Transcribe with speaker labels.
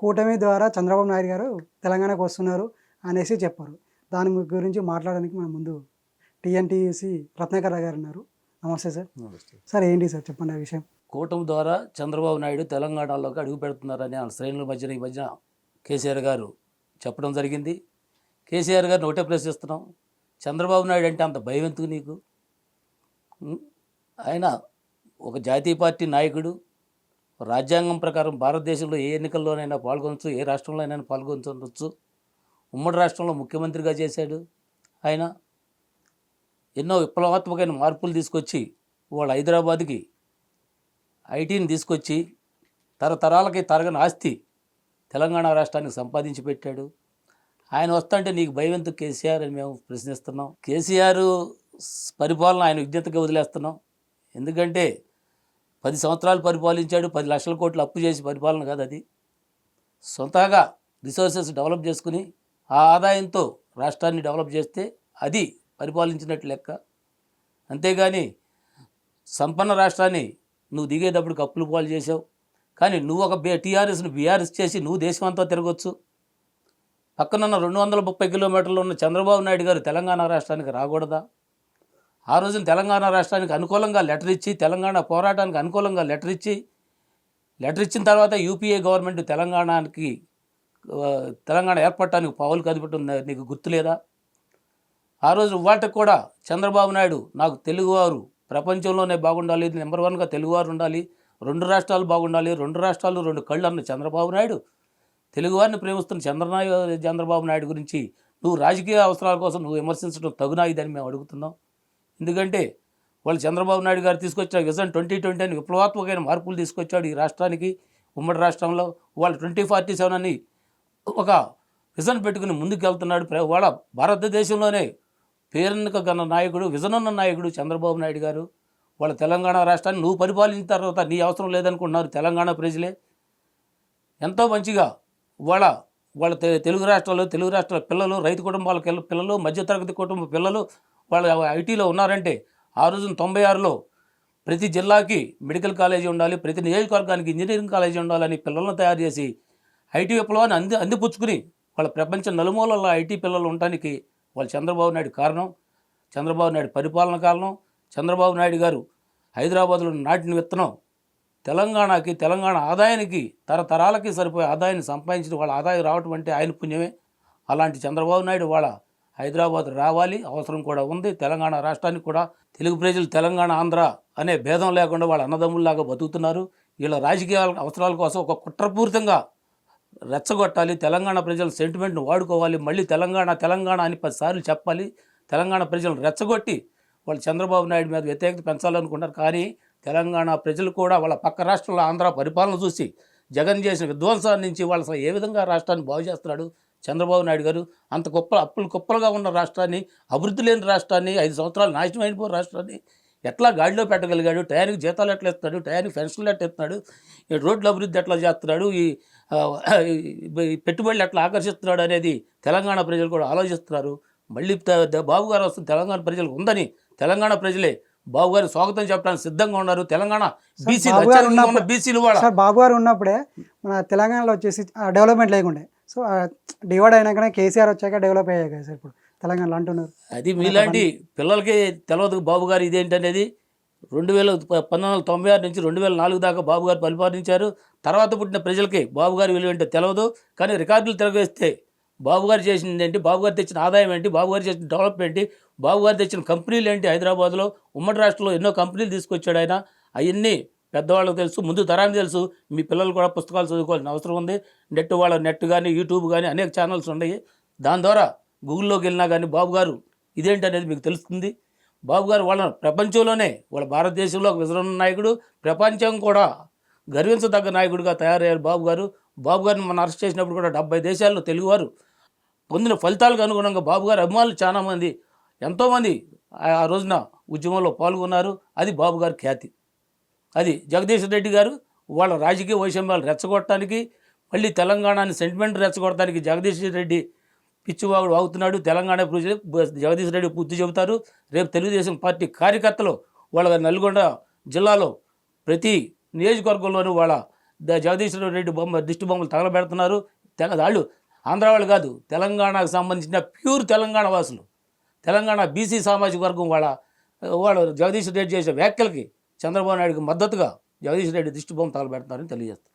Speaker 1: కూటమి ద్వారా చంద్రబాబు నాయుడు గారు తెలంగాణకు వస్తున్నారు అనేసి చెప్పారు. దాని గురించి మాట్లాడడానికి మన ముందు టీఎన్టీయూసీ రత్నాకర్ గారు ఉన్నారు. నమస్తే సార్.
Speaker 2: నమస్తే.
Speaker 1: సార్ ఏంటి సార్ చెప్పండి ఆ విషయం.
Speaker 2: కూటమి ద్వారా చంద్రబాబు నాయుడు తెలంగాణలోకి అడుగు పెడుతున్నారని ఆ శ్రేణుల మధ్యన ఈ మధ్య కేసీఆర్ గారు చెప్పడం జరిగింది. కేసీఆర్ గారిని ఒకటే ప్రశ్నిస్తున్నాం, చంద్రబాబు నాయుడు అంటే అంత భయం ఎందుకు నీకు? ఆయన ఒక జాతీయ పార్టీ నాయకుడు, రాజ్యాంగం ప్రకారం భారతదేశంలో ఏ ఎన్నికల్లోనైనా పాల్గొనవచ్చు, ఏ రాష్ట్రంలోనైనా పాల్గొనవచ్చు. ఉమ్మడి రాష్ట్రంలో ముఖ్యమంత్రిగా చేశాడు. ఆయన ఎన్నో విప్లవాత్మకమైన మార్పులు తీసుకొచ్చి వాళ్ళ హైదరాబాద్కి ఐటీని తీసుకొచ్చి తరతరాలకి తరగని ఆస్తి తెలంగాణ రాష్ట్రానికి సంపాదించి పెట్టాడు. ఆయన వస్తుంటే నీకు భయం ఎందుకు కేసీఆర్ అని మేము ప్రశ్నిస్తున్నాం. కేసీఆర్ పరిపాలన ఆయన విజ్ఞతగా వదిలేస్తున్నాం. ఎందుకంటే 10 సంవత్సరాలు పరిపాలించాడు, 10 లక్షల కోట్లు అప్పు చేసి పరిపాలన కాదు అది. సొంతగా రిసోర్సెస్ డెవలప్ చేసుకుని ఆ ఆదాయంతో రాష్ట్రాన్ని డెవలప్ చేస్తే అది పరిపాలించినట్టు లెక్క. అంతేగాని సంపన్న రాష్ట్రాన్ని నువ్వు దిగేటప్పుడు అప్పులు పాలు చేసావు. కానీ నువ్వు ఒక టీఆర్ఎస్ని బీఆర్ఎస్ చేసి నువ్వు దేశం అంతా తిరగొచ్చు. పక్కనున్న 230 కిలోమీటర్లు ఉన్న చంద్రబాబు నాయుడు గారు తెలంగాణ రాష్ట్రానికి రాకూడదా? ఆ రోజున తెలంగాణ రాష్ట్రానికి అనుకూలంగా లెటర్ ఇచ్చి, తెలంగాణ పోరాటానికి అనుకూలంగా లెటర్ ఇచ్చిన తర్వాత యూపీఏ గవర్నమెంట్ తెలంగాణ ఏర్పడటానికి పావులు కదిపటం నీకు గుర్తులేదా? ఆ రోజు వాటికి కూడా చంద్రబాబు నాయుడు నాకు తెలుగువారు ప్రపంచంలోనే బాగుండాలి, నెంబర్ 1గా తెలుగువారు ఉండాలి, 2 రాష్ట్రాలు బాగుండాలి, 2 రాష్ట్రాలు 2 కళ్ళు అన్న చంద్రబాబు నాయుడు తెలుగువారిని ప్రేమిస్తున్న చంద్రబాబు నాయుడు గురించి నువ్వు రాజకీయ అవసరాల కోసం నువ్వు విమర్శించడం తగునా ఇదని మేము అడుగుతున్నాం. ఎందుకంటే వాళ్ళు చంద్రబాబు నాయుడు గారు తీసుకొచ్చిన విజన్ 2020 అని విప్లవాత్మకమైన మార్పులు తీసుకొచ్చాడు ఈ రాష్ట్రానికి. ఉమ్మడి రాష్ట్రంలో వాళ్ళు 2047 అని ఒక విజన్ పెట్టుకుని ముందుకు వెళ్తున్నాడు. వాళ్ళ భారతదేశంలోనే పేరెన్నిక గన్న నాయకుడు, విజన్ ఉన్న నాయకుడు చంద్రబాబు నాయుడు గారు. వాళ్ళ తెలంగాణ రాష్ట్రాన్ని నువ్వు పరిపాలించిన తర్వాత నీ అవసరం లేదనుకుంటున్నారు తెలంగాణ ప్రజలే. ఎంతో మంచిగా వాళ్ళ తెలుగు రాష్ట్రాల పిల్లలు, రైతు కుటుంబాల పిల్లలు, మధ్యతరగతి కుటుంబ పిల్లలు వాళ్ళు ఐటీలో ఉన్నారంటే ఆ రోజున 96లో ప్రతి జిల్లాకి మెడికల్ కాలేజీ ఉండాలి, ప్రతి నియోజకవర్గానికి ఇంజనీరింగ్ కాలేజీ ఉండాలని పిల్లలను తయారు చేసి ఐటీ విప్లవాన్ని అందిపుచ్చుకుని వాళ్ళ ప్రపంచం నలుమూలల్లో ఐటీ పిల్లలు ఉండటానికి వాళ్ళు చంద్రబాబు నాయుడు కారణం. చంద్రబాబు నాయుడు పరిపాలన కారణం. చంద్రబాబు నాయుడు గారు హైదరాబాద్లో నాటిన విత్తనం తెలంగాణ ఆదాయానికి తరతరాలకి సరిపోయే ఆదాయాన్ని సంపాదించిన వాళ్ళ ఆదాయం రావటం అంటే ఆయన పుణ్యమే. అలాంటి చంద్రబాబు నాయుడు వాళ్ళ హైదరాబాద్ రావాలి, అవసరం కూడా ఉంది. తెలంగాణ రాష్ట్రానికి కూడా తెలుగు ప్రజలు తెలంగాణ ఆంధ్ర అనే భేదం లేకుండా వాళ్ళ అన్నదమ్ముల్లాగా బతుకుతున్నారు. వీళ్ళ రాజకీయ అవసరాల కోసం ఒక కుట్రపూరితంగా రెచ్చగొట్టాలి, తెలంగాణ ప్రజల సెంటిమెంట్ను వాడుకోవాలి, మళ్ళీ తెలంగాణ అని 10 సార్లు చెప్పాలి, తెలంగాణ ప్రజలను రెచ్చగొట్టి వాళ్ళు చంద్రబాబు నాయుడు మీద వ్యతిరేకత పెంచాలనుకుంటారు. కానీ తెలంగాణ ప్రజలు కూడా వాళ్ళ పక్క రాష్ట్రంలో ఆంధ్ర పరిపాలన చూసి జగన్ చేసిన విధ్వంసాన్ని నుంచి వాళ్ళు అసలు ఏ విధంగా రాష్ట్రాన్ని బాగు చేస్తున్నాడు చంద్రబాబు నాయుడు గారు. అంత అప్పులు కుప్పలుగా ఉన్న రాష్ట్రాన్ని, అభివృద్ధి లేని రాష్ట్రాన్ని, 5 సంవత్సరాలు నాశనం అయిపోయిన రాష్ట్రాన్ని ఎట్లా గాడిలో పెట్టగలిగాడు? టయానికి జీతాలు ఎట్లా ఇస్తున్నాడు? టయానికి పెన్షన్లు ఎట్లా ఇస్తున్నాడు? ఈ రోడ్ల అభివృద్ధి ఎట్లా చేస్తున్నాడు? ఈ పెట్టుబడులు ఎట్లా ఆకర్షిస్తున్నాడు అనేది తెలంగాణ ప్రజలు కూడా ఆలోచిస్తున్నారు. మళ్ళీ బాబు గారు వస్తుంది తెలంగాణ ప్రజలకు ఉందని తెలంగాణ ప్రజలే బాబు గారు స్వాగతం చెప్పడానికి సిద్ధంగా ఉన్నారు. తెలంగాణ బీసీలు
Speaker 1: బాబు గారు ఉన్నప్పుడే మన తెలంగాణలో వచ్చేసి డెవలప్మెంట్ లేకుండే. సో డివైడ్ అయినాకనే కేసీఆర్ వచ్చాక డెవలప్ అయ్యాయి కదా సార్ ఇప్పుడు తెలంగాణలో అంటున్నారు.
Speaker 2: అది మీలాంటి పిల్లలకి తెలియదు బాబు గారు ఇదేంటనేది. 1996 నుంచి 2004 దాకా బాబు గారు పరిపాలించారు. తర్వాత పుట్టిన ప్రజలకి బాబు గారి విలువ ఏంటో తెలియదు. కానీ రికార్డులు తిరగేస్తే బాబు గారు చేసింది ఏంటి, బాబు గారు తెచ్చిన ఆదాయం ఏంటి, బాబు గారు చేసిన డెవలప్మెంట్ ఏంటి, బాబు గారు తెచ్చిన కంపెనీలు ఏంటి, హైదరాబాద్లో ఉమ్మడి రాష్ట్రంలో ఎన్నో కంపెనీలు తీసుకొచ్చాడు ఆయన. అవన్నీ పెద్దవాళ్ళకి తెలుసు, ముందు తరానికి తెలుసు. మీ పిల్లలు కూడా పుస్తకాలు చదువుకోవాల్సిన అవసరం ఉంది. నెట్ కానీ యూట్యూబ్ కానీ అనేక ఛానల్స్ ఉన్నాయి. దాని ద్వారా గూగుల్లోకి వెళ్ళినా కానీ బాబు గారు ఇదేంటి అనేది మీకు తెలుస్తుంది. బాబు గారు వాళ్ళ ప్రపంచంలోనే వాళ్ళ భారతదేశంలో ఒక విజన్ నాయకుడు, ప్రపంచం కూడా గర్వించదగ్గ నాయకుడిగా తయారయ్యారు బాబు గారు. బాబు గారిని మనం అరెస్ట్ చేసినప్పుడు కూడా 70 దేశాల్లో తెలుగువారు పొందిన ఫలితాలకు అనుగుణంగా బాబు గారు అభిమానులు చాలామంది, ఎంతోమంది ఆ రోజున ఉద్యమంలో పాల్గొన్నారు. అది బాబు గారి ఖ్యాతి. అది జగదీష్ రెడ్డి గారు వాళ్ళ రాజకీయ వైషమ్యాలు రెచ్చగొట్టడానికి, మళ్ళీ తెలంగాణని సెంటిమెంట్ రెచ్చగొట్టడానికి జగదీష్ రెడ్డి పిచ్చివాగుడు వాగుతున్నాడు. తెలంగాణ ప్రజలు జగదీష్ రెడ్డి బుద్ధి చెబుతారు. రేపు తెలుగుదేశం పార్టీ కార్యకర్తలు వాళ్ళ నల్గొండ జిల్లాలో ప్రతి నియోజకవర్గంలోనూ వాళ్ళ జగదీశ్వర రెడ్డి బొమ్మ దిష్టి బొమ్మలు తగలబెడుతున్నారు. వాళ్ళు ఆంధ్ర వాళ్ళు కాదు, తెలంగాణకు సంబంధించిన ప్యూర్ తెలంగాణ వాసులు, తెలంగాణ బీసీ సామాజిక వర్గం వాళ్ళు జగదీశ్వర రెడ్డి చేసే వ్యాఖ్యలకి చంద్రబాబు నాయుడుకి మద్దతుగా జగదీశ్వర రెడ్డి దిష్టి బొమ్మ తగలబెడుతున్నారని తెలియజేస్తారు.